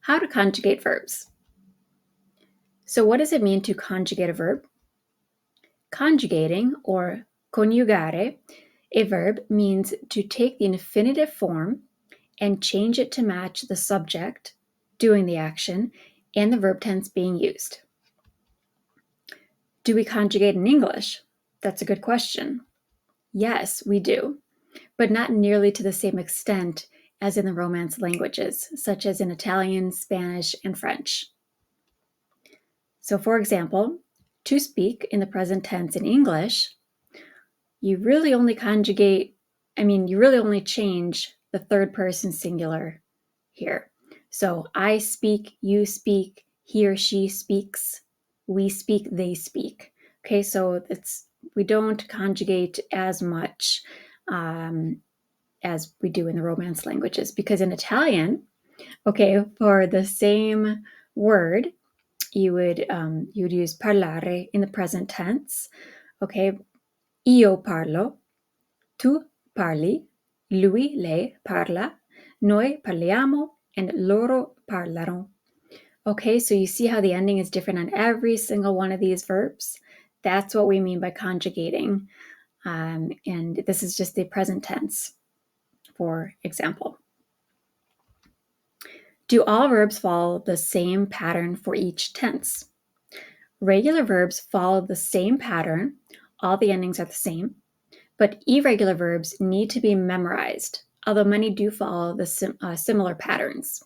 How to conjugate verbs. So what does it mean to conjugate a verb? Conjugating, or coniugare, a verb means to take the infinitive form and change it to match the subject doing the action and the verb tense being used. Do we conjugate in English? That's a good question. Yes, we do, but not nearly to the same extent as in the Romance languages, such as in Italian, Spanish, and French. So for example, to speak in the present tense in English, you really only change the third person singular here. So I speak, you speak, he or she speaks, we speak, they speak. Okay, so we don't conjugate as much as we do in the Romance languages, because in Italian, okay, for the same word, you would use parlare in the present tense. Okay, io parlo, tu parli, lui, lei parla, noi parliamo, and loro parlano. Okay, so you see how the ending is different on every single one of these verbs? That's what we mean by conjugating. And this is just the present tense, for example. Do all verbs follow the same pattern for each tense? Regular verbs follow the same pattern. All the endings are the same. But irregular verbs need to be memorized, although many do follow the similar patterns.